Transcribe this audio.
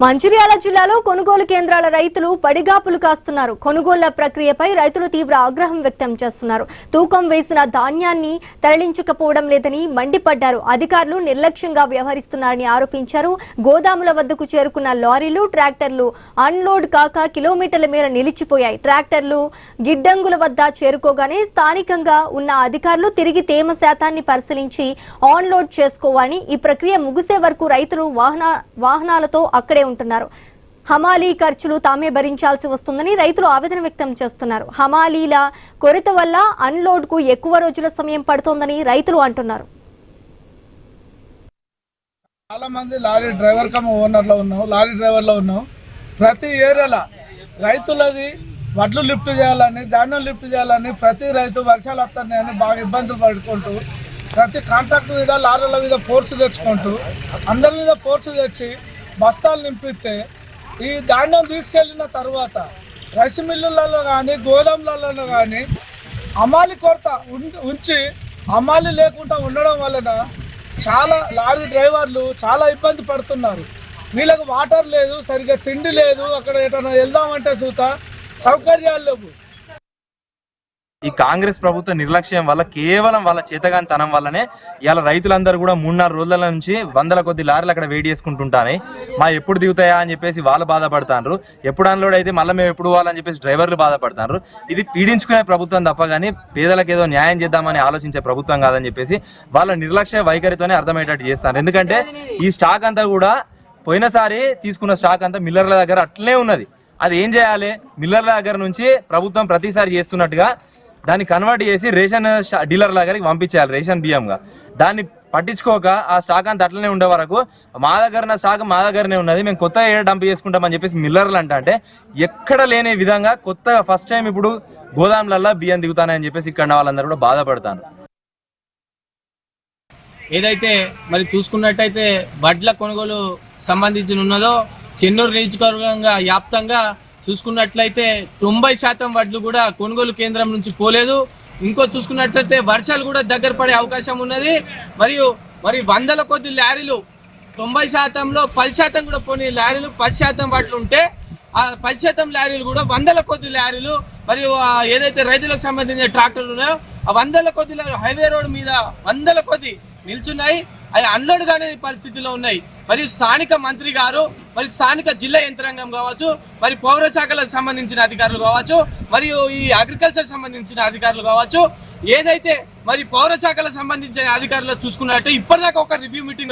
మంచిర్యాల జిల్లాలో కొనుగోలు కేంద్రాల రైతులు పడిగాపులు కాస్తున్నారు. కొనుగోళ్ల ప్రక్రియపై రైతులు తీవ్ర ఆగ్రహం వ్యక్తం చేస్తున్నారు. తూకం వేసిన ధాన్యాన్ని తరలించకపోవడం లేదని మండిపడ్డారు. అధికారులు నిర్లక్ష్యంగా వ్యవహరిస్తున్నారని ఆరోపించారు. గోదాముల వద్దకు చేరుకున్న లారీలు, ట్రాక్టర్లు అన్లోడ్ కాక కిలోమీటర్ల మేర నిలిచిపోయాయి. ట్రాక్టర్లు గిడ్డంగుల వద్ద చేరుకోగానే స్థానికంగా ఉన్న అధికారులు తిరిగి తేమ శాతాన్ని పరిశీలించి ఆన్లోడ్ చేసుకోవాలని, ఈ ప్రక్రియ ముగిసే వరకు రైతులు వాహనాలతో అక్కడే ఉంటున్నారు. హమాలీ ఖర్చులు తామే భరించాల్సి వస్తుందని రైతులు ఆవేదన వ్యక్తం చేస్తున్నారు. హమాలీల కొరత వల్ల అన్లోడ్ కు ఎక్కువ రోజుల సమయం పడుతోందని రైతులు అంటున్నారు. చాలా మంది లారీ డ్రైవర్ కమ్ ఓనర్లో ఉన్నాం, లారీ డ్రైవర్లో ఉన్నాం. ప్రతి ఏరియాలో రైతులది వడ్లు లిఫ్ట్ చేయాలని, ధాన్యం లిఫ్ట్ చేయాలని ప్రతి రైతు వర్షాలు వస్తున్నాయని బాగా ఇబ్బందులు పడుకుంటూ, ప్రతి కాంట్రాక్ట్ మీద లారీల మీద ఫోర్స్ తెచ్చుకుంటూ, అందరి మీద ఫోర్స్ తెచ్చి బస్తాలు నింపిస్తే ఈ ధాన్యం తీసుకెళ్ళిన తర్వాత రైస్ మిల్లులలో కానీ గోదాములలో కానీ హమాలీ కొరత ఉంచి హమాలీ లేకుండా ఉండడం వలన చాలా లారీ డ్రైవర్లు చాలా ఇబ్బంది పడుతున్నారు. వీళ్ళకు వాటర్ లేదు, సరిగ్గా తిండి లేదు, అక్కడ ఎటైనా వెళ్దామంటే చూత సౌకర్యాలు లేవు. ఈ కాంగ్రెస్ ప్రభుత్వ నిర్లక్ష్యం వల్ల, కేవలం వాళ్ళ చేతగానితనం వల్లనే ఇలా రైతులందరూ కూడా 3-4 రోజుల నుంచి వందల కొద్ది లారీలు అక్కడ వెయిట్ చేసుకుంటుంటానే. మా ఎప్పుడు దిగుతాయా అని చెప్పేసి వాళ్ళు బాధపడతారు. ఎప్పుడు అన్లోడ్ అయితే మళ్ళీ మేము ఎప్పుడు పోవాలని చెప్పేసి డ్రైవర్లు బాధపడతారు. ఇది పీడించుకునే ప్రభుత్వం తప్ప కానీ పేదలకు ఏదో న్యాయం చేద్దామని ఆలోచించే ప్రభుత్వం కాదని చెప్పేసి వాళ్ళ నిర్లక్ష్య వైఖరితోనే అర్థమయ్యేటట్టు చేస్తారు. ఎందుకంటే ఈ స్టాక్ అంతా కూడా పోయినసారి తీసుకున్న స్టాక్ అంతా మిల్లర్ల దగ్గర అట్లనే ఉన్నది. అది ఏం చేయాలి? మిల్లర్ల దగ్గర నుంచి ప్రభుత్వం ప్రతిసారి చేస్తున్నట్టుగా దాన్ని కన్వర్ట్ చేసి రేషన్ డీలర్ల దగ్గరికి పంపించేయాలి, రేషన్ బియ్యంగా. దాన్ని పట్టించుకోక ఆ స్టాక్ అంతా అట్లనే ఉండే వరకు మా దగ్గర ఉన్న స్టాక్ మా దగ్గరనే ఉన్నది, మేము కొత్త డంప్ చేసుకుంటామని చెప్పేసి మిల్లర్లు అంటే ఎక్కడ లేని విధంగా కొత్తగా ఫస్ట్ టైం ఇప్పుడు గోదాములల్లో బియ్యం దిగుతానని చెప్పేసి ఇక్కడ వాళ్ళందరూ కూడా బాధపడతాను. ఏదైతే మరి చూసుకున్నట్టయితే వడ్ల కొనుగోలు సంబంధించి ఉన్నదో చెన్నూరు నియోజకవర్గంగా వ్యాప్తంగా చూసుకున్నట్లయితే 90% వడ్లు కూడా కొనుగోలు కేంద్రం నుంచి పోలేదు. ఇంకో చూసుకున్నట్లయితే వర్షాలు కూడా దగ్గర పడే అవకాశం ఉన్నది. మరి వందల కొద్ది లారీలు 90%లో 10% కూడా పోనీ లారీలు 10% వడ్లు ఉంటే ఆ 10% లారీలు కూడా వందల కొద్ది లారీలు మరియు ఏదైతే రైతులకు సంబంధించిన ట్రాక్టర్లు ఉన్నాయో ఆ వందల కొద్ది హైవే రోడ్ మీద వందల కొద్ది నిల్చున్నాయి. అవి అన్లోడ్ కాని పరిస్థితిలో ఉన్నాయి. మరియు స్థానిక మంత్రి గారు, మరి స్థానిక జిల్లా యంత్రాంగం కావచ్చు, మరి పౌర శాఖలకు సంబంధించిన అధికారులు కావచ్చు, మరియు ఈ అగ్రికల్చర్ సంబంధించిన అధికారులు కావచ్చు, ఏదైతే మరి పౌర శాఖలకు సంబంధించిన అధికారులు చూసుకున్నట్టు ఇప్పటిదాకా ఒక రివ్యూ మీటింగ్